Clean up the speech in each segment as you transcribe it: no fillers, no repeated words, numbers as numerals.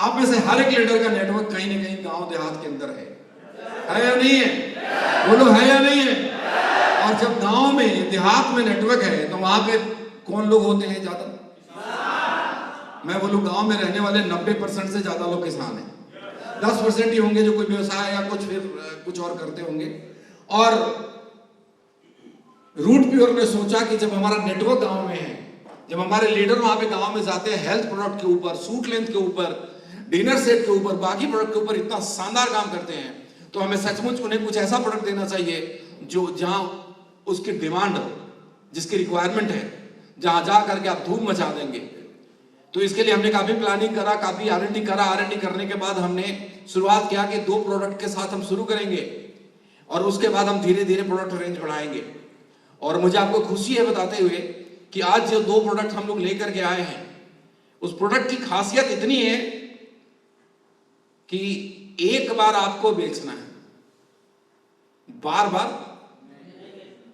आप में से हर एक लीडर का नेटवर्क कहीं ना कहीं गांव देहात के अंदर है या नहीं है? बोलो, है या नहीं है? और जब गांव में देहात में नेटवर्क है तो वहां पे कौन लोग होते हैं ज्यादा? मैं बोलूं गांव में रहने वाले 90% से ज्यादा लोग किसान हैं। 10% ही होंगे जो कोई व्यवसाय या कुछ और करते होंगे। और रूट प्योर ने सोचा कि जब हमारा नेटवर्क गांव में है, जब हमारे लीडर वहां पे गांव में जाते हैं, हेल्थ प्रोडक्ट के ऊपर, सूट लेंथ के ऊपर, डिनर सेट के ऊपर, बाकी प्रोडक्ट के ऊपर इतना शानदार काम करते हैं, तो हमें सचमुच उन्हें कुछ ऐसा प्रोडक्ट देना चाहिए जो जहां उसकी डिमांड हो, जिसकी रिक्वायरमेंट है, जहां जा करके आप धूम मचा देंगे। तो इसके लिए हमने काफी प्लानिंग करा, काफी R&D करा। R&D करने के बाद हमने शुरुआत किया कि 2 प्रोडक्ट के साथ हम शुरू करेंगे और उसके बाद हम धीरे धीरे प्रोडक्ट रेंज बढ़ाएंगे। और मुझे आपको खुशी है बताते हुए कि आज जो 2 प्रोडक्ट हम लोग लेकर के आए हैं, उस प्रोडक्ट की खासियत इतनी है कि एक बार आपको बेचना है, बार बार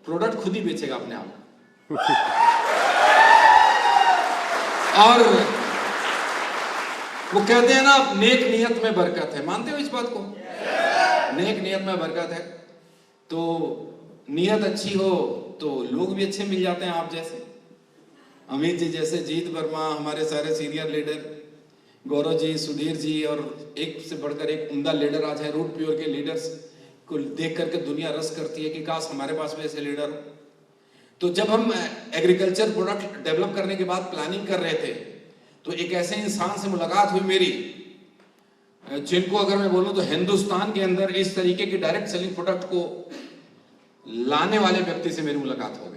प्रोडक्ट खुद ही बेचेगा अपने आप। और वो कहते हैं ना, नेक नियत में बरकत है। मानते हो इस बात को? नेक नियत में बरकत है। तो नियत अच्छी हो तो लोग भी अच्छे मिल जाते हैं। आप जैसे अमित जी जैसे, जीत वर्मा, हमारे सारे सीनियर लीडर, गौरव जी, सुधीर जी, और एक से बढ़कर एक उम्दा लीडर आज है। रूट प्योर के लीडर्स को देख करके दुनिया रस करती है कि काश हमारे पास भी ऐसे लीडर हो। तो जब हम एग्रीकल्चर प्रोडक्ट डेवलप करने के बाद प्लानिंग कर रहे थे, तो एक ऐसे इंसान से मुलाकात हुई मेरी, जिनको अगर मैं बोलूं तो हिंदुस्तान के अंदर इस तरीके की डायरेक्ट सेलिंग प्रोडक्ट को लाने वाले व्यक्ति से मेरी मुलाकात हो गई।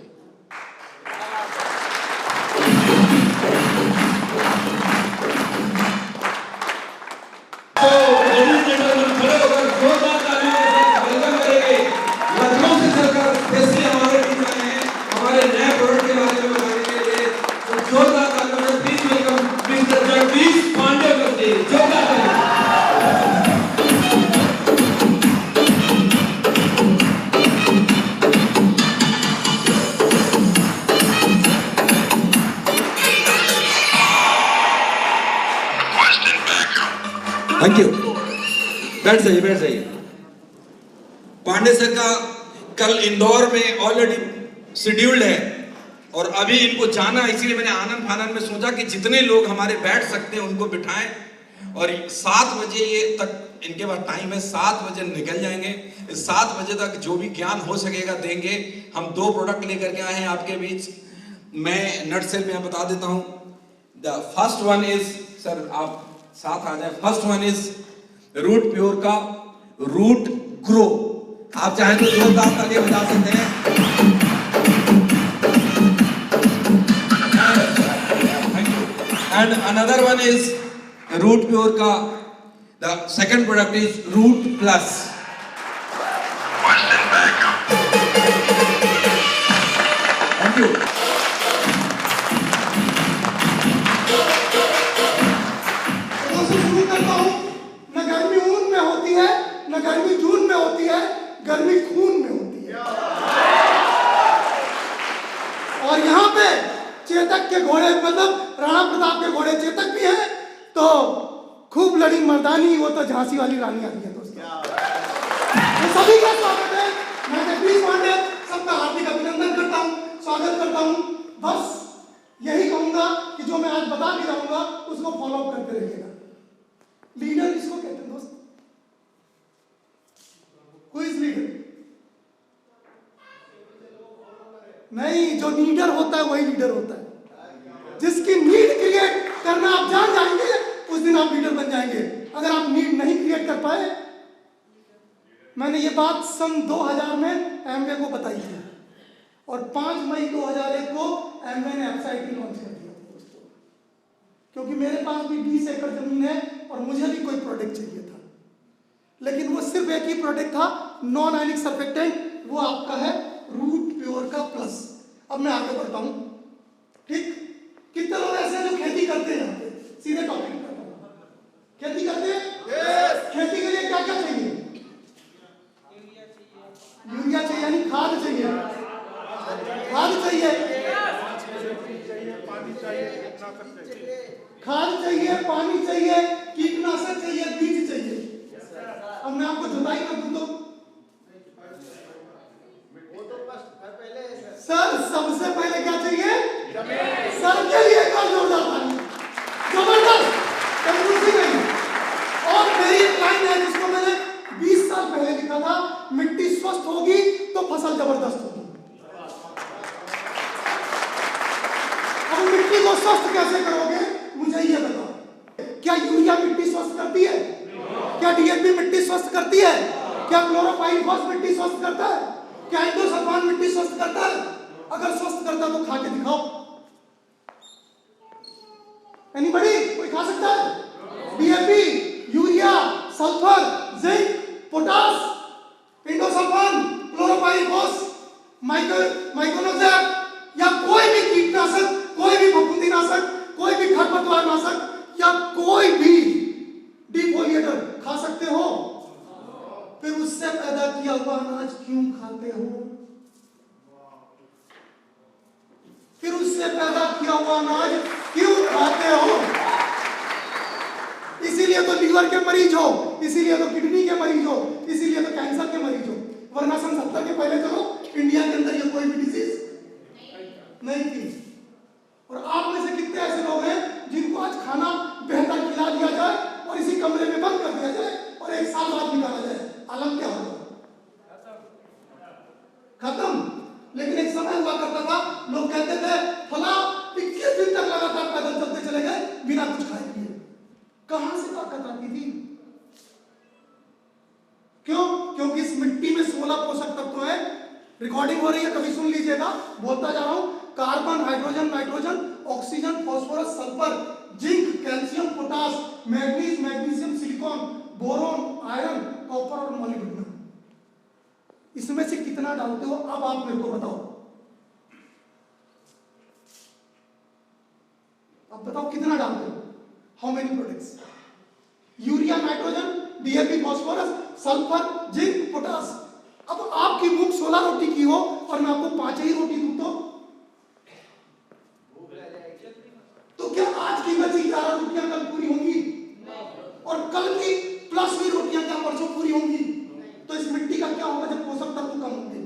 Thank you. बैठ जाइए। पांडे सर का कल इंदौर में ऑलरेडी शेड्यूल्ड है और अभी इनको जाना, इसीलिए मैंने आनंद फानंद में सोचा कि जितने लोग हमारे बैठ सकते हैं उनको बिठाएं और 7 बजे ये तक इनके पास टाइम है। 7 बजे निकल जाएंगे। 7 बजे तक जो भी ज्ञान हो सकेगा देंगे। हम 2 प्रोडक्ट लेकर के आए हैं आपके बीच। मैं नटसेल में बता देता हूं। The first one is, sir आप साथ आ जाए। First one is root pure का रूट ग्रो। आप चाहें तो जोरदार तालियां बजा सकते हैं। And another one is root pure का the second product is root plus. Thank you. न गर्मी जून में होती है, गर्मी खून में होती है। और यहाँ पे चेतक के घोड़े, मतलब राणा प्रताप के घोड़े चेतक भी हैं। तो खूब लड़ी मर्दानी, वो तो झांसी वाली रानी आती है दोस्तों। तो सभी का स्वागत है। मैं जगदीश पांडे सबका हार्दिक अभिनंदन करता हूँ, स्वागत करता हूँ। बस यही कहूंगा कि जो मैं आज बता के जाऊंगा उसको फॉलो अप करते रहिएगा। लीडर किसको कहते हैं दोस्त? Who is leader? नहीं, जो लीडर होता है वही लीडर होता है। जिसकी नीड क्रिएट करना आप जान जाएंगे, उस दिन आप लीडर बन जाएंगे। अगर आप नीड नहीं क्रिएट कर पाए, मैंने ये बात सन 2000 में एमवे को बताई थी और 5 मई 2001 को एमवे ने एफसाइटी लॉन्च कर दिया दोस्तों। क्योंकि मेरे पास भी 20 एकड़ जमीन है और मुझे भी कोई प्रोडक्ट चाहिए था, लेकिन वो सिर्फ एक ही प्रोडक्ट था, नॉन आयनिक सर्फेक्टेंट। वो आपका है रूट प्योर का प्लस। अब मैं आगे बढ़ता हूं। ठीक, कितने लोग ऐसे हैं जो खेती करते हैं? यहाँ पे सीधे टॉपिक करता हूं। खेती करते हैं? खेती के लिए क्या क्या चाहिए? यूरिया चाहिए, यानी खाद चाहिए। खाद चाहिए, खाद चाहिए, पानी चाहिए, कीटनाशक फसल जबरदस्त होगी। अब मिट्टी को स्वस्थ कैसे करोगे, मुझे ये बताओ। क्या यूरिया मिट्टी स्वस्थ करती है? क्या डीएपी मिट्टी स्वस्थ करती है? क्या क्लोरोपाइरिफॉस मिट्टी स्वस्थ करता है? क्या इंडोसल्फान मिट्टी स्वस्थ करता है? अगर स्वस्थ करता तो खा के दिखाओ। एनीबॉडी, कोई खा सकता है? DAP, urea, sulphur, zinc, potash, endosulfan, chlorpyrifos, माइक्रोनोजैब या कोई भी कीटनाशक, कोई भी फफूंदीनाशक, कोई भी खरपतवारनाशक या कोई भी डिफोलिएटर खा सकते हो? फिर उससे पैदा किया हुआ अनाज क्यों खाते हो? फिर उससे पैदा किया हुआ अनाज क्यों खाते हो? इसीलिए तो लीवर के मरीज हो, इसीलिए तो किडनी के मरीज हो, इसीलिए तो कैंसर के मरीज हो। वरना सन 70 के पहले चलो इंडिया के अंदर ये कोई भी डिजीज नहीं थी। और आप में से कितने ऐसे लोग हैं जिनको आज खाना बेहतर खिला दिया जाए और इसी कमरे में बंद कर दिया जाए और 1 साल बाद निकाला जाए, आलम क्या होगा? खत्म। लेकिन एक समय हुआ करता था, लोग कहते थे फला 21 दिन तक लगातार पैदल चलते चले गए बिना कुछ खाए पिए। कहां से ताकत आती थी? क्यों? क्योंकि इस मिट्टी में 16 पोषक तत्व हैं। रिकॉर्डिंग हो रही है, कभी सुन लीजिएगा, बोलता जा रहा हूं। Carbon, hydrogen, nitrogen, oxygen, phosphorus, sulphur, zinc, calcium, potash, manganese, magnesium, silicon, boron, iron, copper और मॉलिब्डेनम। इसमें से कितना डालते हो अब आप मेरे को बताओ। अब बताओ कितना डालते हो? How many products? Urea, nitrogen, DAP, phosphorus, sulphur, zinc, potash. अब आपकी भूख 16 रोटी की हो और मैं आपको 5 ही रोटी दूं तो क्या आज की बची 11 रोटियां कल पूरी होंगी? और कल की प्लस हुई रोटियां क्या परसों पूरी होंगी? तो इस मिट्टी का क्या होगा जब पोषक तत्व कम होंगे?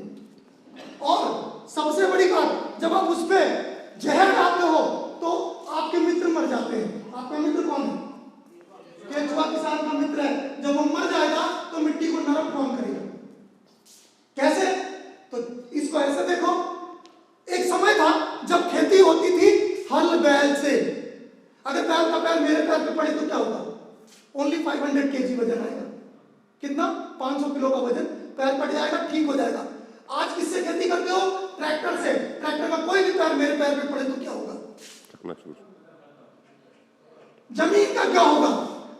और सबसे बड़ी बात, जब आप उस पर जहर डालते हो तो आपके मित्र मर जाते हैं। आपका मित्र कौन है? केंचुआ किसान का मित्र है। जब वो मर जाएगा तो मिट्टी को नरम कौन करेगा? कैसे? तो इसको ऐसे देखो, एक समय था जब खेती होती थी हल बैल से। अगर बैल का पैर मेरे पैर पे पड़े तो क्या होगा? ओनली 500 kg वजन आएगा। कितना? 500 किलो का वजन, पैर पड़ जाएगा, ठीक हो जाएगा। आज किससे खेती करते हो? ट्रैक्टर से। ट्रैक्टर का कोई भी पैर मेरे पैर पे पड़े तो क्या होगा? जमीन का क्या होगा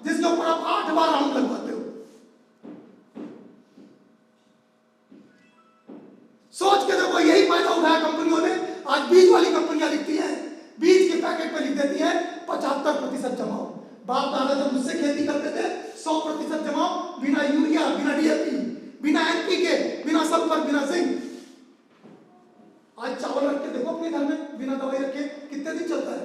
जिसके ऊपर आप 8 बार राउंड लगवाते हो? सोच के देखो, यही फायदा उठाया कंपनियों ने। आज बीज वाली कंपनियां लिखती हैं, बीज के पैकेट पे लिख देती हैं 75% जमाओ। बाप दादा जब मुझसे खेती करते थे 100% जमाओ, बिना यूरिया, बिना डीएपी, बिना एनपीके, बिना सल्फर, बिना जिंक। आज चावल रख के देखो अपने घर में बिना दवाई रखे कितने दिन चलता है।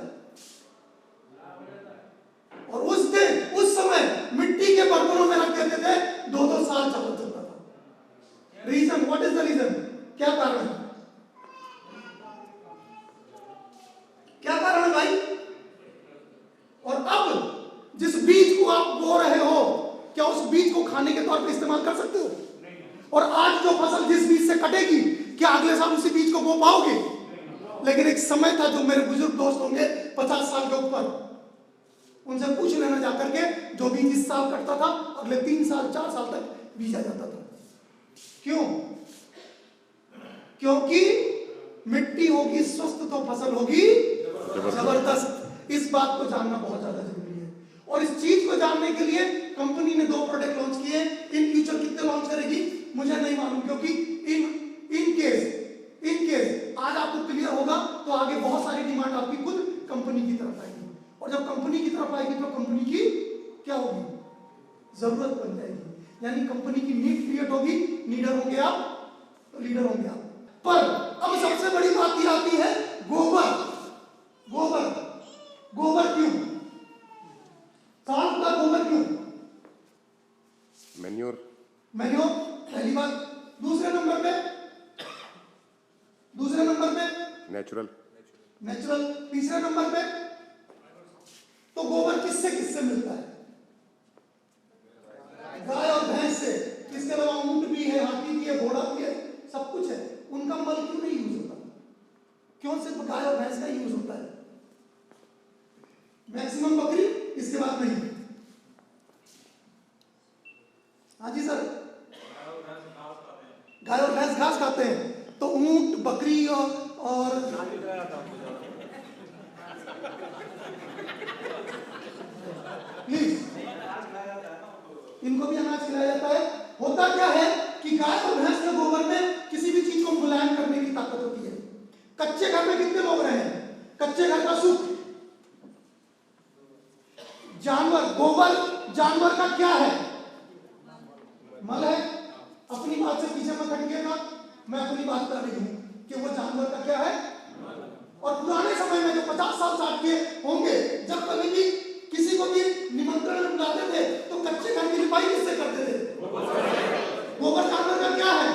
और उस समय मिट्टी के बर्तनों में रख देते थे, 2-2 साल चावल चलता था। Reason, what is the reason? क्या कारण है? क्या कारण है भाई? और अब जिस बीज को आप बो रहे हो, क्या उस बीज को खाने के तौर पे इस्तेमाल कर सकते हो? और आज जो फसल जिस बीज से कटेगी, क्या अगले साल उसी बीज को बो पाओगे? लेकिन एक समय था, जो मेरे बुजुर्ग दोस्त होंगे 50 साल के ऊपर, उनसे पूछ लेना जाकर के, जो बीज इस साल कटता था अगले 3 साल 4 साल तक बीजा जाता था। क्यों? क्योंकि मिट्टी होगी स्वस्थ तो फसल होगी जबरदस्त। इस बात को जानना बहुत ज्यादा जरूरी है। और इस चीज को जानने के लिए कंपनी ने 2 प्रोडक्ट लॉन्च किए। इन फ्यूचर कितने लॉन्च करेगी मुझे नहीं मालूम, क्योंकि इन केस आज आपको क्लियर होगा तो आगे बहुत सारी डिमांड आपकी खुद कंपनी की तरफ आएगी। और जब कंपनी की तरफ आएगी तो कंपनी की क्या होगी? जरूरत बन जाएगी। यानी कंपनी की नीड क्रिएट होगी, नीडर होंगे आप तो लीडर होंगे आप। पर अब सबसे बड़ी बात ये आती है, गोबर। गोबर गोबर क्यों? सांप का गोबर क्यों? मैन्योर पहली बात। दूसरे नंबर पे नेचुरल। तीसरे नंबर पे तो गोबर किससे मिलता है? गाय और भैंस से। इसके अलावा ऊंट भी है, हाथी भी है, घोड़ा भी है, सब कुछ है। घास खाते हैं तो ऊंट, बकरी और प्लीज इनको भी अनाज खिलाया जाता है। होता क्या है कि गाय और भैंस के गोबर में किसी भी चीज को मुलायम करने की ताकत होती है। कच्चे घर में कितने लोग रहे हैं? कच्चे घर का सुख। जानवर, गोबर जानवर का क्या है? मल है। अपनी बात से पीछे मत हटिएगा, मैं अपनी बात कर रही हूं कि वो जानवर का क्या है। और पुराने समय में जो 50 साल 60 के होंगे, जब कभी भी किसी को भी निमंत्रण में बुलाते थे तो कच्चे घर की लिपाई किससे करते थे? गोबर जानवर का क्या है?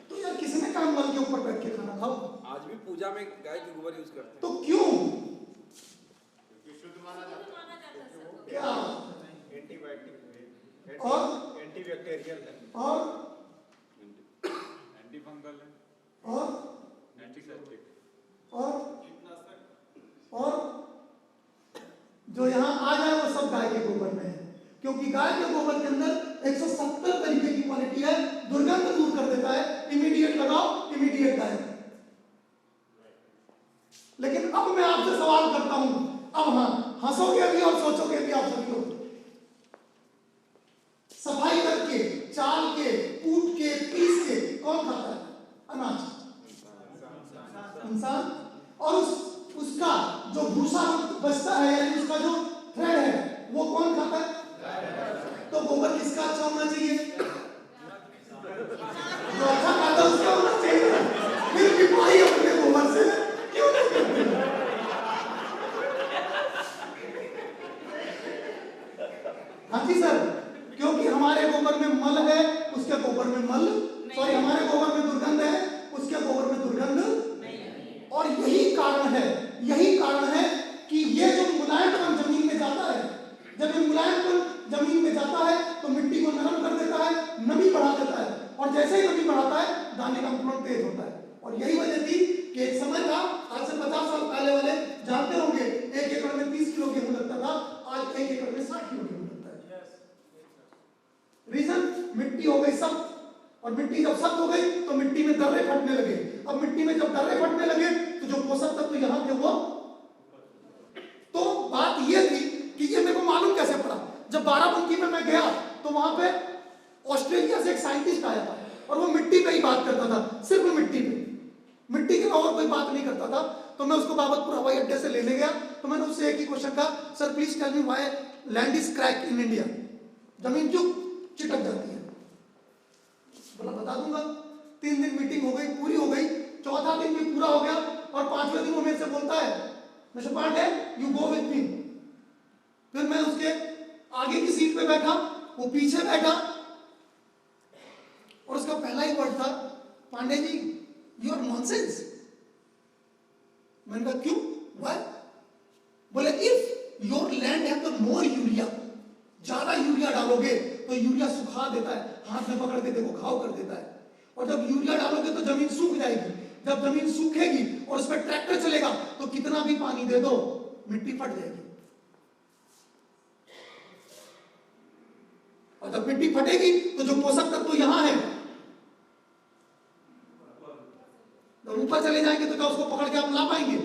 तो यार किसी ने काम मल के ऊपर बैठ के खाना खाओ। आज भी पूजा में गाय की गोबर यूज करते हैं। तो क्यों? शुद्ध माना जाता है। क्या? एंटीबायोटिक और एंटीबैक्टीरियल है और एंटीफंगल है और एंटीसेप्टिक और जो यहाँ आ जाए वो सब गाय के गोबर में है, क्योंकि गाय के गोबर के अंदर 170 तरीके की क्वालिटी है। दुर्गंध दूर कर देता है, इमीडिएट लगाओ इमीडिएट गायब। लेकिन अब मैं आपसे सवाल करता हूं, अब हाँ हंसोगे भी और सोचोगे भी आप सभी लोग। सफाई करके, चाल के, कूट के, पीस के कौन खाता है अनाज? इंसान। और उसका जो भूसा बचता है यानी उसका जो थ्रेड है वो कौन खाता है? तो गोबर किसका अच्छा होना चाहिए? जो अच्छा खाता है उसका होना चाहिए। फिर भी भाई अपने गोबर से क्यों नहीं करते? हाँ जी सर, क्योंकि हमारे गोबर में मल है, उसके गोबर में मल, सॉरी हमारे गोबर में दुर्गंध है, उसके गोबर में दुर्गंध। और यही कारण है कि ये जो मुलायमपन जमीन में जाता है, जब ये मुलायमपन जमीन में जाता है तो मिट्टी को नरम कर देता है, नमी बढ़ा देता है, और जैसे ही नमी बढ़ाता है दाने का अंकुरण तेज होता है। और यही वजह थी कि एक समय था, आज से 50 साल पहले वाले जानते होंगे, 1 एकड़ में 30 किलो गेहूं लगता था, आज 1 एकड़ में 60 किलो गेहूं लगता है। रीजन मिट्टी हो गई सख्त, और मिट्टी जब सख्त हो गई तो मिट्टी में दर्रे फटने लगे। अब मिट्टी में जब दर्रे फटने लगे तो जो पोषक तत्व यहाँ थे वो, तो बात ये थी कि ये मेरे को मालूम कैसे पड़ा, जब बाराबंकी में मैं गया तो वहां पे ऑस्ट्रेलिया से एक साइंटिस्ट आया था और वो मिट्टी पे ही बात करता था, सिर्फ मिट्टी पे, मिट्टी के और कोई बात नहीं करता था। तो मैं उसको बाबतपुर हवाई अड्डे से लेने गया तो मैंने उससे एक ही क्वेश्चन कहा, sir please tell me why land is crack in India, जमीन क्यों चिटक जाती है? बोला बता दूंगा। 3 दिन मीटिंग हो गई, पूरी हो गई, चौथा दिन भी पूरा हो गया और 5वें दिन वो मेरे से बोलता है, mister Pandey you go with me. फिर मैं उसके आगे की सीट पे बैठा, वो पीछे बैठा, और उसका पहला ही वर्ड था, Pandey ji you are nonsense. मैंने कहा क्यों, व्हाई? बोले if your land have the more urea, ज्यादा यूरिया डालोगे तो यूरिया सुखा देता है, हाथ में पकड़ के देखो घाव कर देता है, और जब यूरिया डालोगे तो जमीन सूख जाएगी, जब जमीन सूखेगी और उस पर ट्रैक्टर चलेगा तो कितना भी पानी दे दो मिट्टी फट जाएगी, और जब मिट्टी फटेगी तो जो पोषक तत्व यहां है जब ऊपर चले जाएंगे तो क्या उसको पकड़ के आप ला पाएंगे?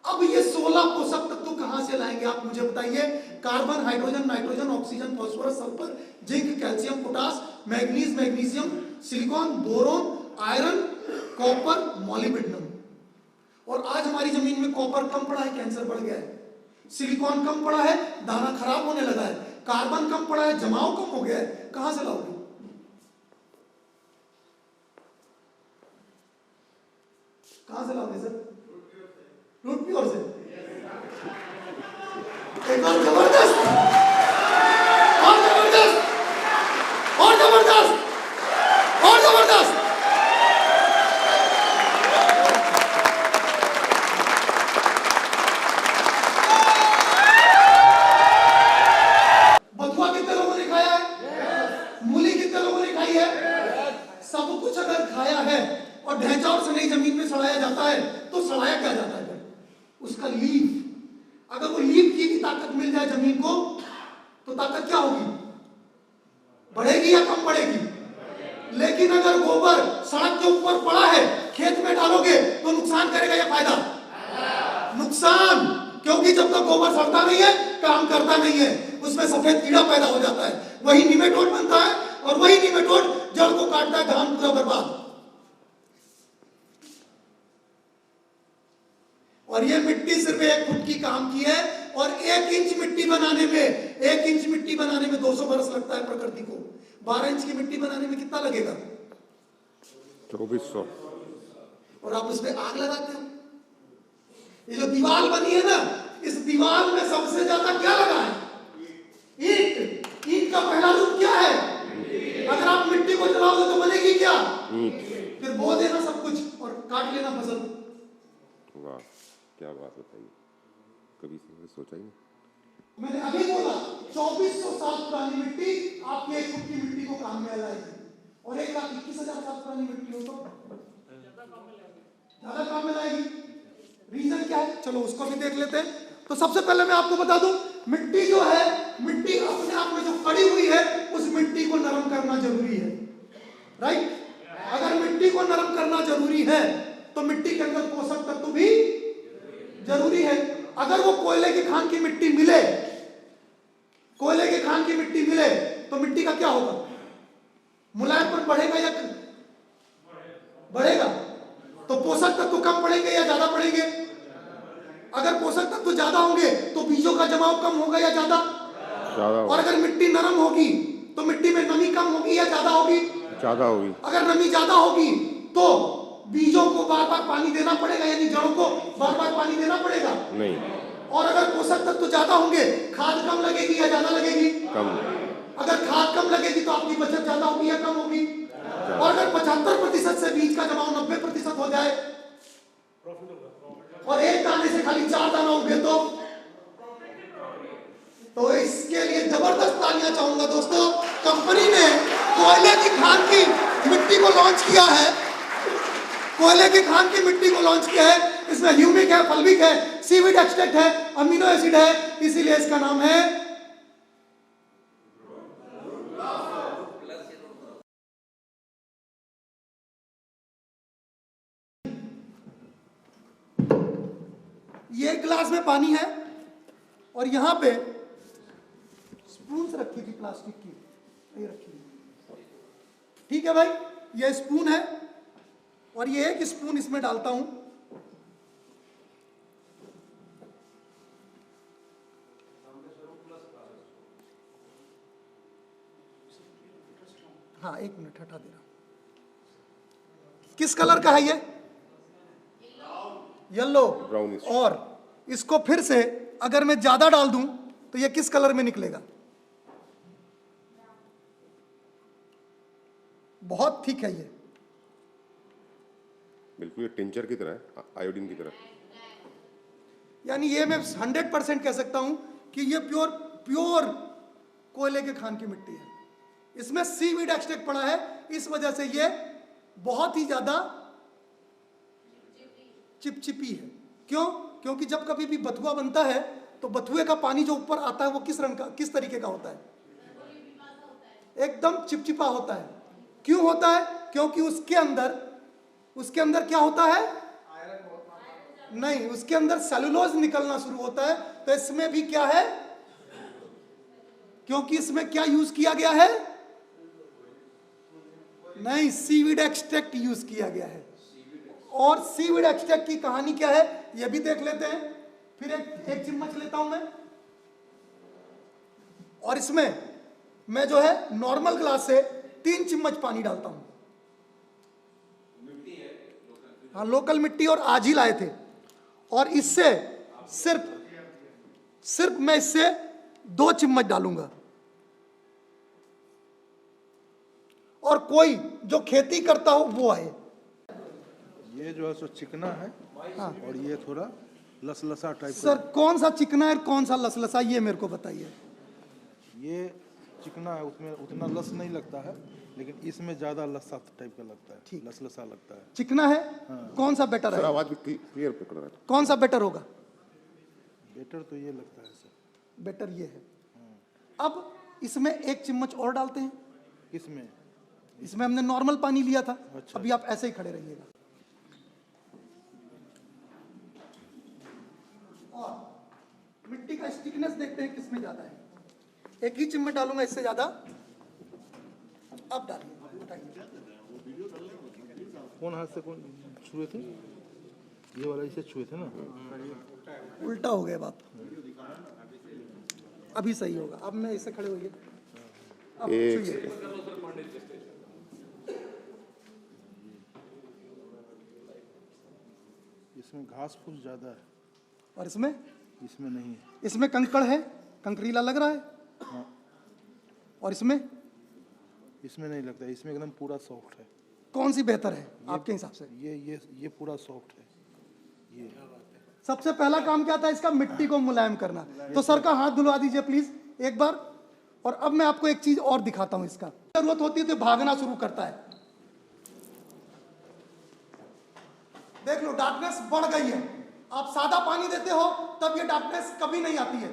अब ये 16 पोषक तत्व कहां से लाएंगे आप मुझे बताइए? Carbon, hydrogen, nitrogen, oxygen, phosphorus, sulphur, zinc, calcium, potash, manganese, magnesium, silicon, boron, iron, copper, molybdenum. और आज हमारी जमीन में कॉपर कम पड़ा है, कैंसर बढ़ गया है, सिलिकॉन कम पड़ा है, दाना खराब होने लगा है, कार्बन कम पड़ा है, जमाव कम हो गया है, कहां से लाओगे? कहां से लाओगे सर? रूट प्योर से। एक बार जबरदस्त, और जबरदस्त, और जबरदस्त, और जबरदस्त। बथुआ कितने लोगों ने खाया है? मूली कितने लोगों ने खाई है? सब कुछ अगर खाया है और ढैंचा और सनई जमीन में सड़ाया जाता है तो सड़ाया क्या जाता है? उसका लीफ। अगर वो लीफ की भी ताकत मिल जाए जमीन को तो ताकत क्या होगी? बढ़ेगी या कम बढ़ेगी? लेकिन अगर गोबर सड़क के ऊपर पड़ा है, खेत में डालोगे तो नुकसान करेगा या फायदा? नुकसान, क्योंकि जब तक गोबर सड़ता नहीं है, काम करता नहीं है, उसमें सफेद कीड़ा पैदा हो जाता है, वही निमेटोड बनता है और वही निमेटोड जड़ को काटता है, धान पूरा बर्बाद। और ये मिट्टी सिर्फ 1 फुट की काम की है और 1 इंच मिट्टी बनाने में 1 इंच मिट्टी बनाने में 200 बरस लगता है प्रकृति को। 12 इंच की मिट्टी बनाने में कितना लगेगा? 2400। और आप उसमें आग लगाते हो। ये जो दीवार बनी है ना, इस दीवार में सबसे ज्यादा क्या लगा है? ईंट। ईंट का पहला रूप क्या है? अगर आप मिट्टी को जलाओगे तो बनेगी क्या? फिर बो देना सब कुछ और काट लेना फसल। वाह, क्या बात बताइए, कभी से सोचा ही नहीं। मैंने अभी बोला 2400 साल पुरानी मिट्टी आपके 1 फुट की मिट्टी को काम में लाएगी, और 1,21,000 साल पुरानी मिट्टी हो तो ज्यादा काम में लाएगी। रीजन क्या है? चलो उसको भी देख लेते हैं। तो सबसे पहले मैं आपको बता दूं, मिट्टी जो है, मिट्टी अपने आप में जो पड़ी हुई है, उस मिट्टी को नरम करना जरूरी है, राइट? अगर मिट्टी को नरम करना जरूरी है तो मिट्टी के अंदर पोषक तत्व भी जरूरी है। अगर वो कोयले की खान की मिट्टी मिले, कोयले की खान की मिट्टी मिले तो मिट्टी का क्या होगा? मुलायमपन बढ़ेगा या बढ़ेगा? तो पोषक तत्व कम पड़ेंगे या ज्यादा पड़ेंगे? अगर पोषक तत्व ज्यादा होंगे तो बीजों का जमाव कम होगा या ज्यादा? और अगर मिट्टी नरम होगी तो मिट्टी में नमी कम होगी या ज्यादा होगी? ज्यादा होगी। अगर नमी ज्यादा होगी तो बीजों को बार बार पानी देना पड़ेगा, यानी जड़ों को बार बार पानी देना पड़ेगा नहीं। और अगर पोषक तत्व ज्यादा होंगे, खाद कम लगेगी या ज्यादा लगेगी? कम। अगर खाद कम लगेगी तो आपकी बचत ज्यादा होगी या कम होगी? और अगर 75% से बीज का जमाव 90% हो जाए और एक दाने से खाली 4 दाना उगे तो इसके लिए जबरदस्त तालियां चाहूंगा दोस्तों। कंपनी ने कोयले की खान की मिट्टी को लॉन्च किया है, कोयले की खान की मिट्टी को लॉन्च किया है। इसमें ह्यूमिक है, फल्विक है, सीवीड एक्सट्रैक्ट है, अमीनो एसिड है, इसीलिए इसका नाम है ये गिलास में पानी है और यहां पे स्पून रखी थी प्लास्टिक की, ये रखी है, ठीक है भाई। ये स्पून है और ये एक स्पून इसमें डालता हूं, हाँ 1 मिनट हटा दे रहा। किस कलर का है ये? येलो। ब्राउनिश। और इसको फिर से अगर मैं ज्यादा डाल दूं तो ये किस कलर में निकलेगा? बहुत थिक है ये, बिल्कुल ये टिंचर की तरह है, आयोडीन की तरह। यानी ये मैं 100% कह सकता हूं कि ये प्योर कोयले के खान की मिट्टी है। इसमें सीवीड एक्सट्रैक्ट पड़ा है, इस वजह से ये बहुत ही ज्यादा चिपचिपी है। क्यों? क्योंकि जब कभी भी बथुआ बनता है तो बथुए का पानी जो ऊपर आता है वो किस रंग का, किस तरीके का होता है? एकदम चिपचिपा होता है। क्यों होता है? क्योंकि उसके अंदर क्या होता है? नहीं, उसके अंदर सेलुलोज निकलना शुरू होता है। तो इसमें भी क्या है? क्योंकि इसमें क्या यूज किया गया है? नहीं, सीवीड एक्सट्रैक्ट यूज किया गया है। और सीवीड एक्सट्रैक्ट की कहानी क्या है यह भी देख लेते हैं। फिर एक चम्मच लेता हूं मैं और इसमें मैं जो है नॉर्मल ग्लास से 3 चम्मच पानी डालता हूं। हाँ, लोकल मिट्टी और आज ही लाए थे। और इससे सिर्फ मैं इससे 2 चम्मच डालूंगा। और कोई जो खेती करता हो वो आए। ये जो है सो चिकना है। हाँ। और ये थोड़ा लसलसा टाइप सर कौन सा चिकना है कौन सा लसलसा, ये मेरे को बताइए। ये चिकना है, उसमें उतना लस नहीं लगता है, लेकिन इसमें ज्यादा लसा टाइप का लगता है, ठीक। लसलसा लगता है। चिकना है। कौन सा बेटर सर है? आवाज भी क्लियर पकड़ रहा है। कौन सा बेटर होगा? बेटर तो ये लगता है सर। बेटर ये है। अब इसमें 1 चम्मच और डालते हैं। इसमें इसमें हमने नॉर्मल पानी लिया था। अभी आप ऐसे ही खड़े रहिएगा। और मिट्टी का स्टिकनेस देखते हैं किसमें ज्यादा है। एक ही चिम्मच डालूंगा, इससे ज्यादा अब डालिए, उठाइए। कौन हाथ से कौन छुए थे? ये वाला इसे छुए थे ना? उल्टा हो गया बाप। अभी सही होगा। अब मैं इससे खड़े होइए, अब छुइए। इसमें घास फूस ज्यादा है और इसमें नहीं है। इसमें कंकड़ है, कंकरीला लग रहा है। हाँ। और इसमें नहीं लगता, इसमें एकदम पूरा सॉफ्ट है। कौन सी बेहतर है आपके हिसाब से? ये पूरा सॉफ्ट है। ये सबसे पहला काम क्या था इसका? मिट्टी को मुलायम करना। तो सर का हाथ धुलवा दीजिए प्लीज एक बार। और अब मैं आपको एक चीज और दिखाता हूं। इसका जरूरत होती है तो भागना शुरू करता है। देख लो, डार्कनेस बढ़ गई है। आप सादा पानी देते हो तब ये डार्कनेस कभी नहीं आती है,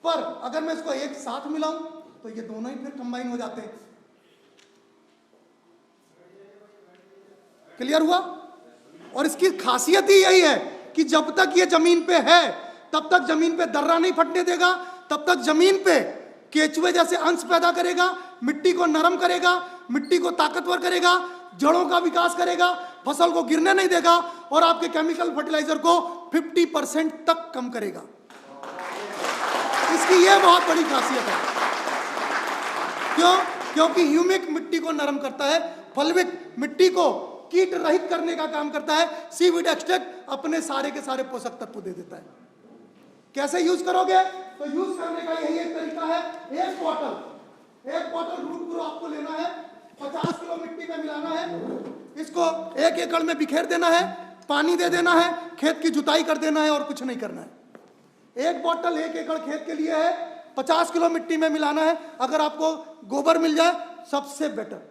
पर अगर मैं इसको एक साथ मिलाऊं तो ये दोनों ही फिर कंबाइन हो जाते हैं। क्लियर हुआ? और इसकी खासियत ही यही है कि जब तक ये जमीन पे है तब तक जमीन पे दर्रा नहीं फटने देगा, तब तक जमीन पे केचुए जैसे अंश पैदा करेगा, मिट्टी को नरम करेगा, मिट्टी को ताकतवर करेगा, जड़ों का विकास करेगा, फसल को गिरने नहीं देगा और आपके केमिकल फर्टिलाइजर को 50% तक कम करेगा। इसकी यह बहुत बड़ी खासियत है। क्यों? क्योंकि ह्यूमिक मिट्टी को नरम करता है, फलविक मिट्टी को कीट रहित करने का काम करता है, सीवीड एक्सट्रैक्ट अपने सारे के सारे पोषक तत्व दे देता है। कैसे यूज करोगे? तो यूज करने का यही एक तरीका है। एक बॉटल रूट ग्रो आपको लेना है, 50 किलो मिट्टी में मिलाना है, इसको 1 एकड़ में बिखेर देना है, पानी दे देना है, खेत की जुताई कर देना है और कुछ नहीं करना है। एक बॉटल 1 एकड़ खेत के लिए है, 50 किलो मिट्टी में मिलाना है। अगर आपको गोबर मिल जाए सबसे बेटर,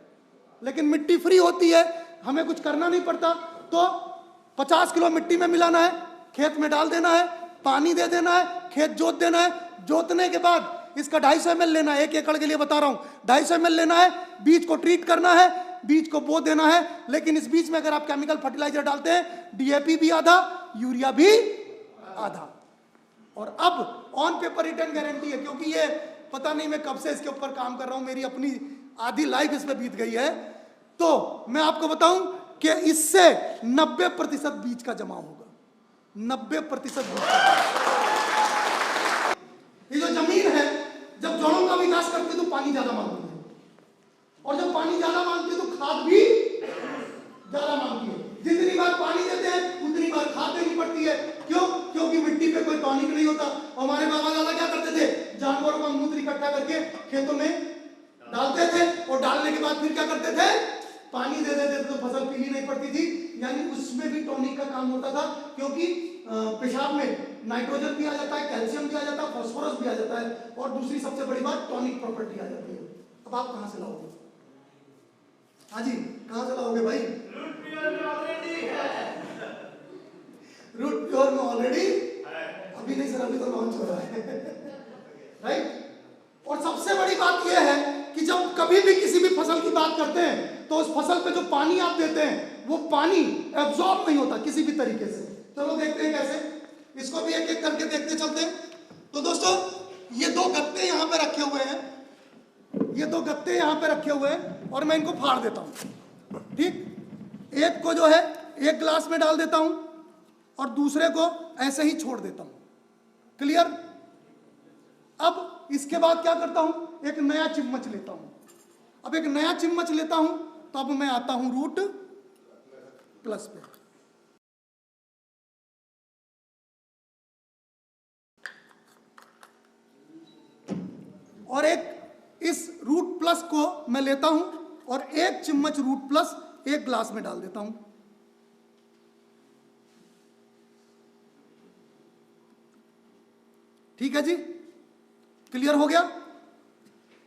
लेकिन मिट्टी फ्री होती है, हमें कुछ करना नहीं पड़ता, तो 50 किलो मिट्टी में मिलाना है, खेत में डाल देना है, पानी दे देना है, खेत जोत देना है। जोतने के बाद इसका 250 ml लेना है, 1 एकड़ के लिए बता रहा हूं, 250 ml लेना है, बीज को ट्रीट करना है, बीज को बो देना है। लेकिन इस बीज में अगर आप केमिकल फर्टिलाइजर डालते हैं, डीएपी भी आधा, यूरिया भी आधा। और अब ऑन पेपर रिटर्न गारंटी है, क्योंकि ये पता नहीं मैं कब से इसके ऊपर काम कर रहा हूं, मेरी अपनी आधी लाइफ इसमें बीत गई है। तो मैं आपको बताऊं कि इससे 90% बीज का जमा होगा, 90% बीज का। ये जो जमीन है जब जड़ों का विकास करती है तो पानी ज्यादा मांगती है, और जब पानी ज्यादा मांगती है तो खाद भी ज्यादा मांगती है। जितनी बार पानी देते हैं उतनी बार खाद देनी पड़ती है। क्यों? क्योंकि मिट्टी पे कोई टॉनिक नहीं होता। हमारे बाबा दादा क्या करते थे? जानवरों का मूत्र इकट्ठा करके खेतों में डालते थे, और डालने के बाद फिर क्या करते थे? पानी दे देते थे, तो फसल पीली नहीं पड़ती थी। यानी उसमें भी टॉनिक का काम होता था, क्योंकि पेशाब में नाइट्रोजन भी आ जाता है, कैल्शियम भी आ जाता है, फास्फोरस भी आ जाता है, और दूसरी सबसे बड़ी बात टॉनिक प्रॉपर्टी आ जाती है। अब आप कहां से लाओगे? हाँ जी, कहां से लाओगे भाई? रूट प्योर में ऑलरेडी अभी नहीं सर, अभी तो लॉन्च हो रहा है। राइट? और सबसे बड़ी बात यह है कि जब कभी भी किसी भी फसल की बात करते हैं तो उस फसल पे जो पानी आप देते हैं वो पानी एब्जॉर्ब नहीं होता किसी भी तरीके से। चलो देखते हैं कैसे, इसको भी एक एक करके देखते चलते हैं। तो दोस्तों, ये 2 गत्ते यहाँ पे रखे हुए हैं, ये 2 गत्ते यहाँ पे रखे हुए हैं, और मैं इनको फाड़ देता हूँ। ठीक, एक को जो है एक गिलास में डाल देता हूँ और दूसरे को ऐसे ही छोड़ देता हूँ। क्लियर? अब इसके बाद क्या करता हूं? एक नया चम्मच लेता हूं। अब एक नया चम्मच लेता हूं, तो अब मैं आता हूं रूट प्लस पे। और एक इस रूट प्लस को मैं लेता हूं और 1 चम्मच रूट प्लस एक ग्लास में डाल देता हूं। ठीक है जी, क्लियर हो गया?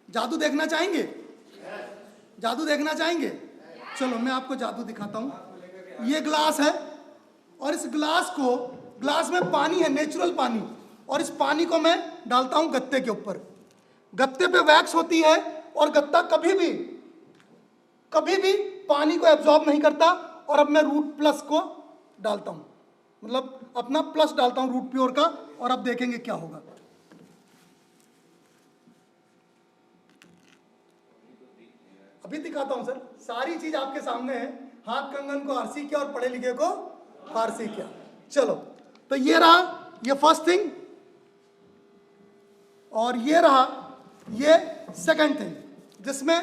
जादू देखना चाहेंगे? जादू देखना चाहेंगे? चलो मैं आपको जादू दिखाता हूं। ये ग्लास है और इस ग्लास में पानी है, नेचुरल पानी, और इस पानी को मैं डालता हूं गत्ते के ऊपर। गत्ते पे वैक्स होती है और गत्ता कभी भी कभी भी पानी को एब्जॉर्ब नहीं करता। और अब मैं रूट प्लस को डालता हूं, मतलब अपना प्लस डालता हूं रूट प्योर का, और अब देखेंगे क्या होगा। अभी दिखाता हूं सर, सारी चीज आपके सामने है। हाथ कंगन को आरसी किया और पढ़े लिखे को फारसी किया। चलो, तो ये रहा ये फर्स्ट थिंग, और ये रहा ये सेकंड थिंग, जिसमें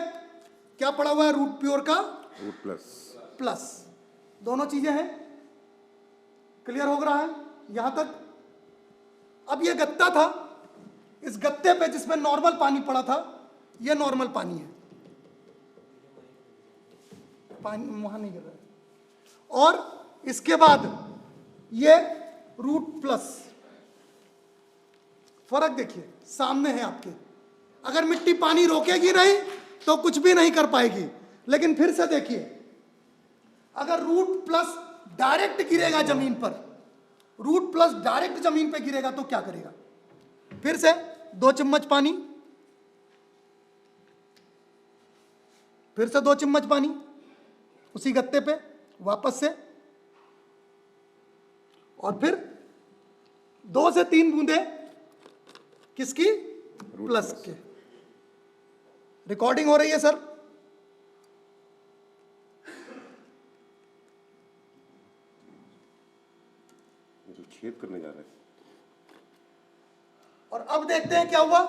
क्या पड़ा हुआ है, रूट प्योर का रूट प्लस। प्लस। दोनों चीजें हैं, क्लियर हो रहा है यहां तक। अब ये गत्ता था, इस गत्ते पे जिसमें नॉर्मल पानी पड़ा था, ये नॉर्मल पानी है, पानी वहां नहीं गिर रहा है। और इसके बाद ये रूट प्लस, फर्क देखिए सामने है आपके। अगर मिट्टी पानी रोकेगी नहीं तो कुछ भी नहीं कर पाएगी, लेकिन फिर से देखिए, अगर रूट प्लस डायरेक्ट गिरेगा जमीन पर, रूट प्लस डायरेक्ट जमीन पे गिरेगा तो क्या करेगा। फिर से 2 चम्मच पानी, फिर से 2 चम्मच पानी उसी गत्ते पे वापस से, और फिर 2 से 3 बूंदे किसकी, प्लस के। रिकॉर्डिंग हो रही है सर? जो छेद करने जा रहा है। और अब देखते हैं क्या हुआ।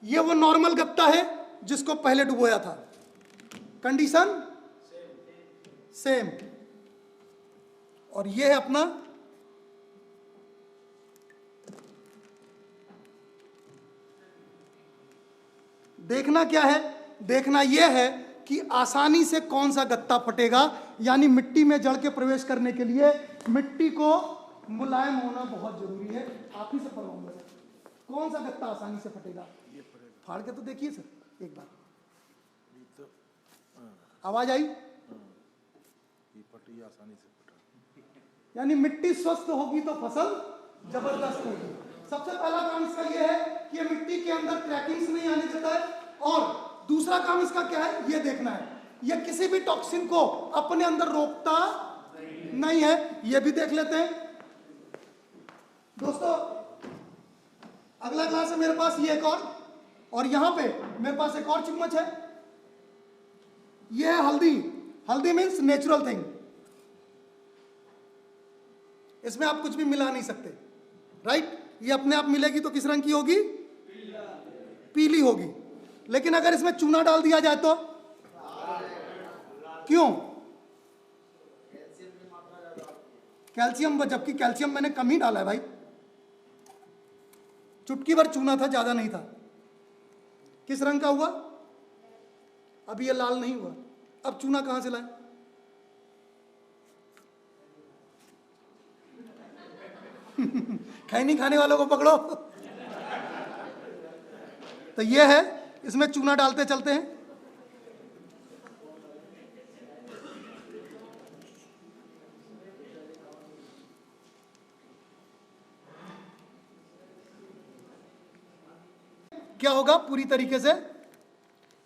ये वो नॉर्मल गत्ता है जिसको पहले डुबोया था, कंडीशन सेम। और ये है अपना देखना क्या है, देखना यह है कि आसानी से कौन सा गत्ता फटेगा। यानी मिट्टी में जड़ के प्रवेश करने के लिए मिट्टी को मुलायम होना बहुत जरूरी है। आप ही से पढ़वाऊंगा सर, कौन सा गत्ता आसानी से फटेगा। फाड़ के तो देखिए सर एक बार, आवाज आई? ये फटी आसानी से फटा। यानी मिट्टी स्वस्थ होगी तो फसल जबरदस्त होगी। सबसे पहला काम इसका यह है कि ये मिट्टी के अंदर क्रैकिंग्स नहीं आने देता है, और दूसरा काम इसका क्या है ये देखना है, ये किसी भी टॉक्सिन को अपने अंदर रोकता नहीं है। ये भी देख लेते हैं दोस्तों। अगला ग्लास है मेरे पास, ये एक और यहां पे मेरे पास एक और चम्मच है। ये है हल्दी। हल्दी मीन्स नेचुरल थिंग, इसमें आप कुछ भी मिला नहीं सकते, राइट। ये अपने आप मिलेगी तो किस रंग की होगी, पीली होगी। लेकिन अगर इसमें चूना डाल दिया जाए तो क्यों, कैल्शियम, जबकि कैल्शियम मैंने कम ही डाला है भाई, चुटकी भर चूना था, ज्यादा नहीं था। किस रंग का हुआ, अभी ये लाल नहीं हुआ। अब चूना कहां से लाए, खैनी खाने वालों को पकड़ो। तो ये है, इसमें चूना डालते चलते हैं। क्या होगा, पूरी तरीके से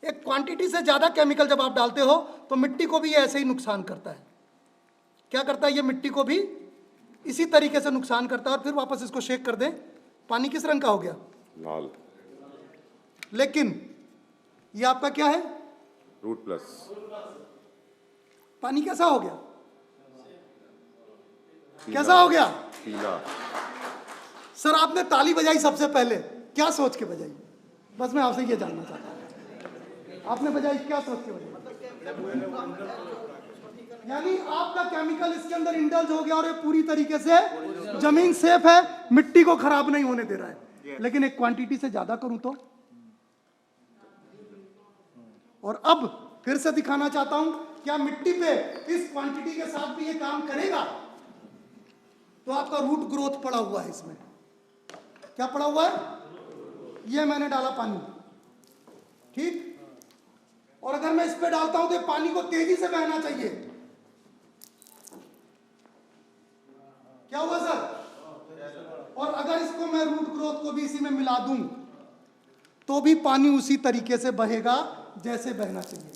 एक क्वांटिटी से ज्यादा केमिकल जब आप डालते हो तो मिट्टी को भी ये ऐसे ही नुकसान करता है। क्या करता है, ये मिट्टी को भी इसी तरीके से नुकसान करता है। और फिर वापस इसको शेक कर दें, पानी किस रंग का हो गया, लाल। लेकिन ये आपका क्या है, रूट प्लस। पानी कैसा हो गया, कैसा हो गया, पीला। सर आपने ताली बजाई सबसे पहले, क्या सोच के बजाई, बस मैं आपसे ये जानना चाहता हूँ, आपने बजाई क्या सोच के बजाई। यानी आपका केमिकल इसके अंदर इंडल्ज हो गया और ये पूरी तरीके से जमीन सेफ है, मिट्टी को खराब नहीं होने दे रहा है। लेकिन एक क्वांटिटी से ज्यादा करूं तो, और अब फिर से दिखाना चाहता हूं, क्या मिट्टी पे इस क्वांटिटी के साथ भी ये काम करेगा। तो आपका रूट ग्रोथ पड़ा हुआ है इसमें, क्या पड़ा हुआ है, ये मैंने डाला पानी, ठीक। और अगर मैं इस पे डालता हूं तो पानी को तेजी से बहना चाहिए। क्या हुआ सर, और अगर इसको मैं रूट ग्रोथ को भी इसी में मिला दूं तो भी पानी उसी तरीके से बहेगा जैसे बहना चाहिए।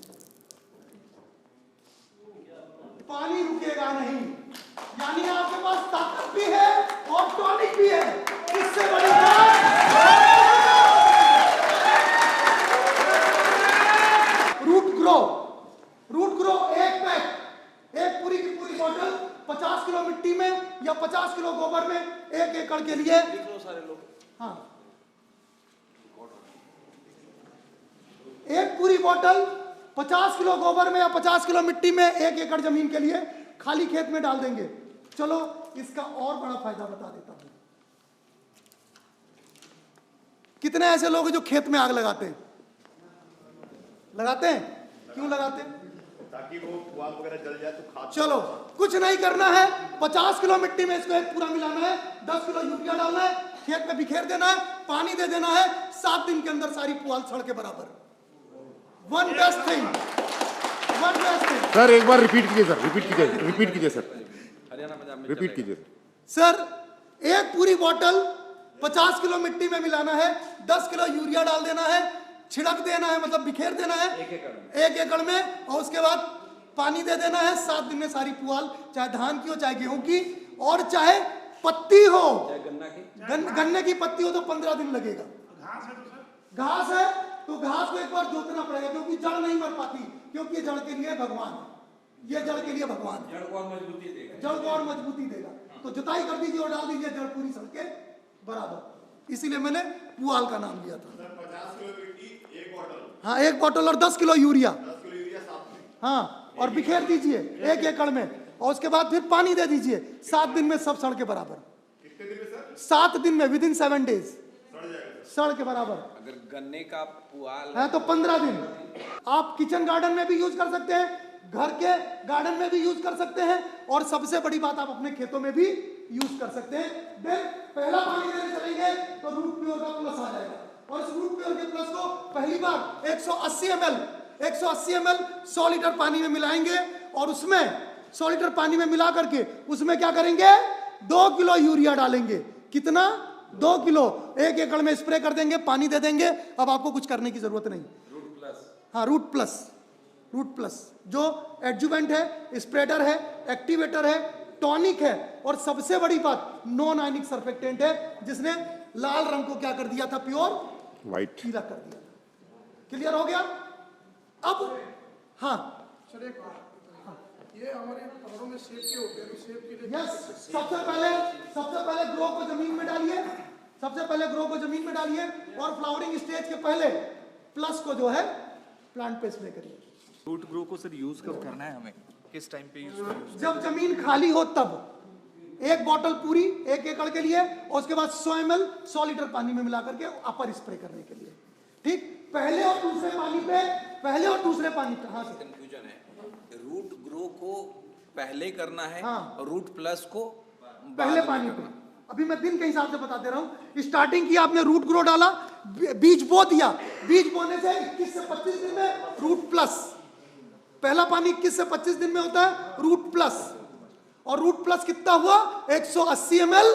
एकड़ के लिए, हाँ, एक पूरी बोतल 50 किलो गोबर में या 50 किलो मिट्टी में 1 एकड़ जमीन के लिए खाली खेत में डाल देंगे। चलो इसका और बड़ा फायदा बता देता हूं। कितने ऐसे लोग हैं जो खेत में आग लगाते हैं? लगाते हैं? क्यों लगाते हैं? ताकि वो पुआल वगैरह जल जाए तो खाद। चलो कुछ नहीं करना है, 50 किलो मिट्टी में इसको एक पूरा मिलाना है, 10 किलो यूरिया डालना है, खेत में बिखेर देना है, पानी दे देना है, 7 दिन के अंदर सारी पुआल सड़ के बराबर। One best thing, one best thing. Sir एक बार रिपीट कीजिए सर, रिपीट कीजिए सर, हरियाणा पंजाब में रिपीट कीजिए सर। एक पूरी बोतल 50 किलो मिट्टी में मिलाना है, 10 किलो यूरिया डाल देना है, छिड़क देना है, मतलब बिखेर देना है 1 एकड़ में, और उसके बाद पानी दे देना है। 7 दिन में सारी पुआल, चाहे धान की हो, चाहे गेहूं की, और चाहे पत्ती हो, गन्ने की पत्ती हो, तो 15 दिन लगेगा। घास है तो घास को एक बार जोतना पड़ेगा, क्योंकि जड़ नहीं मर पाती, क्योंकि जड़ के लिए भगवान है, ये जड़ के लिए भगवान है, जड़ को और मजबूती देगा। तो जुताई कर दीजिए और डाल दीजिए, जड़ पूरी सड़के बराबर। इसीलिए मैंने पुआल का नाम लिया था। 50 किलो मिट्टी 1 बोतल, हाँ 1 बोतल और 10 किलो यूरिया, 10 किलो यूरिया साथ में, हाँ, और बिखेर दीजिए 1 एकड़ में, और उसके बाद फिर पानी दे दीजिए। 7 दिन में सब सड़ के बराबर। कितने दिन में सर? 7 दिन में, विदिन 7 डेज सड़ जाएगा। सड़ के बराबर अगर गन्ने का पुआल है तो 15 दिन। आप किचन गार्डन में भी यूज कर सकते हैं, घर के गार्डन में भी यूज कर सकते हैं, और सबसे बड़ी बात आप अपने खेतों में भी यूज कर सकते हैं। देन पहला पानी देने चलेंगे तो रूट प्योर का प्लस आ जाएगा, और इस रूट प्योर के प्लस को पहली बार 180 ml 100 लीटर पानी में मिलाएंगे, और उसमें 100 लीटर पानी में मिला करके उसमें क्या करेंगे, 2 किलो यूरिया डालेंगे। कितना? 2 किलो 1 एकड़ में स्प्रे कर देंगे, पानी दे देंगे। अब आपको कुछ करने की जरूरत नहीं। हाँ, रूट प्लस जो एडजुवेंट है, स्प्रेडर है, एक्टिवेटर है, टॉनिक है, और सबसे बड़ी बात नॉन आयनिक सर्फेक्टेंट है, जिसने लाल रंग को क्या कर दिया था, प्योर वाइट। पीला कर दिया था। क्लियर हो गया? अब हाँ सर एक बात, ये हमारे पौधों में सेब के होते हैं, तो सेब के लिए यस, सबसे पहले ग्रो को जमीन में डालिए, और फ्लावरिंग स्टेज के पहले प्लस को जो है प्लांट पे स्प्रे करिए। रूट ग्रो को सर यूज कब करना है हमें, किस टाइम पे यूज करना है? जब जमीन खाली हो तब 1 बोतल पूरी 1 एकड़ के लिए, और उसके बाद 100 ml 100 लीटर पानी में मिला करके अपर स्प्रे करने के लिए। ठीक, पहले और दूसरे पानी पे हाँ सर, कंफ्यूजन है। रूट ग्रो को पहले करना है, हाँ। और रूट प्लस को पहले पानी पे। अभी मैं दिन के हिसाब से बता दे रहा हूँ। स्टार्टिंग की आपने रूट ग्रो डाला, बीज बो दिया, बीज बोने से 21 से 25 दिन में रूट प्लस, पहला पानी 21 से 25 दिन में होता है रूट प्लस, और रूट प्लस कितना हुआ, 180 ml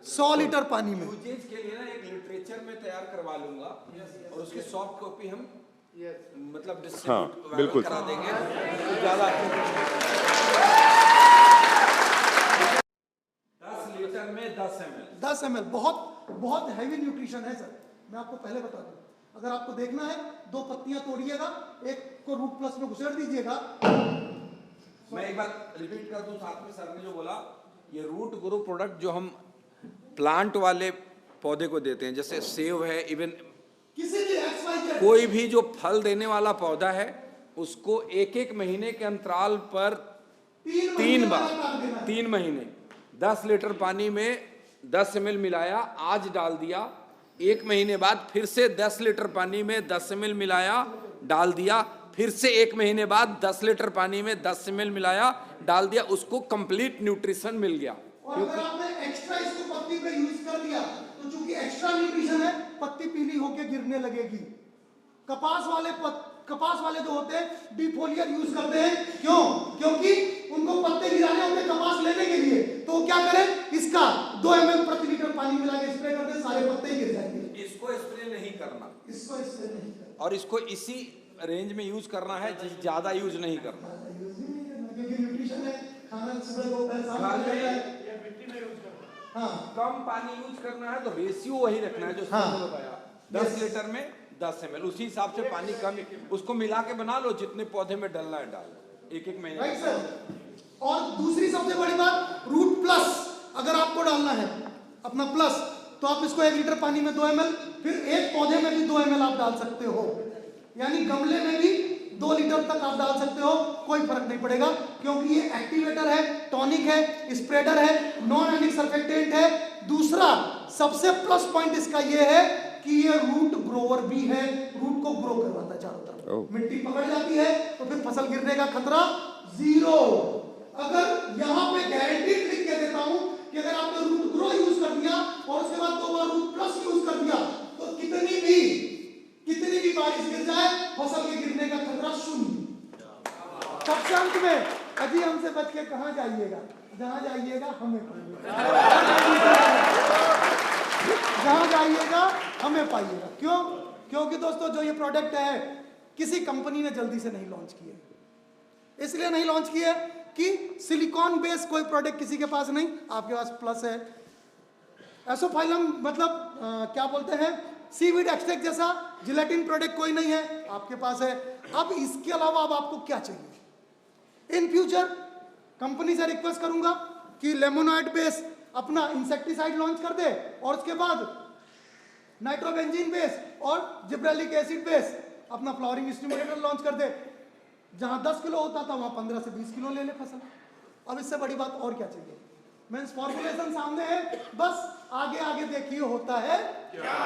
100 लीटर पानी में। यूजेज के लिए ना एक लिटरेचर में तैयार करवा लूंगा, और उसकी सॉफ्ट कॉपी हम मतलब हाँ, डिस्ट्रीब्यूट बिल्कुल करा देंगे तो ज्यादा 10 लीटर में 10 ml। बहुत हैवी न्यूट्रिशन है सर। मैं आपको पहले बता दूं, अगर आपको देखना है 2 पत्तियां तोड़िएगा, एक को रूट प्लस में घुसेड़ दीजिएगा। मैं एक बार रिपीट कर दूं, साथ में सर ने जो बोला, ये रूट ग्रो प्रोडक्ट जो हम प्लांट वाले पौधे को देते हैं, जैसे सेब है, इवन किसी भी XYZ कोई भी जो फल देने वाला पौधा है, उसको 1-1 महीने के अंतराल पर 3 बार 3 महीने 10 लीटर पानी में 10 ml मिलाया, आज डाल दिया, 1 महीने बाद फिर से 10 लीटर पानी में 10 ml मिलाया, डाल दिया, फिर से 1 महीने बाद 10 लीटर पानी में 10 ml मिलाया, डाल दिया, उसको कंप्लीट न्यूट्रिशन मिल गया। और अगर आपने एक्स्ट्रा इसको पत्ती पे यूज कर दिया, तो चूंकि एक्स्ट्रा न्यूट्रिशन है, पत्ती पीली होके गिरने लगेगी। कपास वाले जो होते हैं डिफोलियर यूज करते हैं, क्यों? क्योंकि उनको पत्ते गिराने होते कपास लेने के लिए, तो वो क्या करें, इसका 2 ml प्रति लीटर पानी मिला के स्प्रे कर दे, सारे पत्ते गिर जाएंगे। इसको स्प्रे नहीं करना, इसको स्प्रे नहीं करना, और इसको इसी रेंज में यूज करना है, ज्यादा यूज नहीं करना। क्योंकि न्यूट्रिशन है, खाना सुबह दोपहर शाम घर में या मिट्टी में यूज करना है। हाँ, कम पानी यूज करना है, तो रेशियो वही रखना है जो सर ने बताया, 10 लीटर में 10 ml, उसी हिसाब से पानी कम, उसको मिला के बना लो, जितने पौधे में डालना है डाल, 1-1 महीने। Right sir. और दूसरी सबसे बड़ी बात, रूट प्लस अगर आपको डालना है अपना प्लस, तो आप इसको 1 लीटर पानी में 2 ml, फिर एक पौधे में भी 2 ml आप डाल सकते हो, यानी गमले में भी 2 लीटर तक आप डाल सकते हो, कोई फर्क नहीं पड़ेगा, क्योंकि ये एक्टिवेटर है, टॉनिक है, स्प्रेडर है, नॉन एनिक सर्फेक्टेंट है। दूसरा सबसे प्लस पॉइंट इसका ये है कि ये रूट ग्रोवर भी है, रूट को ग्रो करवाता है चारों तरफ। मिट्टी पकड़ जाती है तो फिर फसल गिरने का खतरा 0। अगर यहाँ पे गारंटी लिख के देता हूं कि अगर आपने रूट ग्रो यूज कर दिया और उसके बाद 2 बार रूट प्लस यूज कर दिया, तो कितनी भी बारिश गिर जाए, फसल के गिरने का खतरा 0। सबसे अंत में अजी हमसे बच के कहां जाइएगा, जहां जाइएगा हमें जहां जाइएगा हमें पाइएगा। क्यों? क्योंकि दोस्तों जो ये प्रोडक्ट है किसी कंपनी ने जल्दी से नहीं लॉन्च किया, इसलिए नहीं लॉन्च किया कि सिलिकॉन बेस्ड कोई प्रोडक्ट किसी के पास नहीं, आपके पास प्लस है। एसोफाइलम मतलब क्या बोलते हैं, सीवीड एक्सट्रैक्ट जैसा जिलेटिन प्रोडक्ट कोई नहीं है, आपके पास है। अब इसके अलावा अब आपको क्या चाहिए? इन फ्यूचर कंपनी से रिक्वेस्ट करूंगा कि लेमोनॉइड बेस अपना इंसेक्टिसाइड लॉन्च कर दे, और उसके बाद नाइट्रोबेंजीन बेस और जिब्रेलिक एसिड बेस अपना फ्लावरिंग स्टिमुलेटर लॉन्च कर दे। जहां 10 किलो होता था वहां 15 से 20 किलो ले ले फसल। अब इससे बड़ी बात और क्या चाहिए? मीन्स फॉर्मुलेशन सामने है, बस आगे आगे देखिए होता है क्या।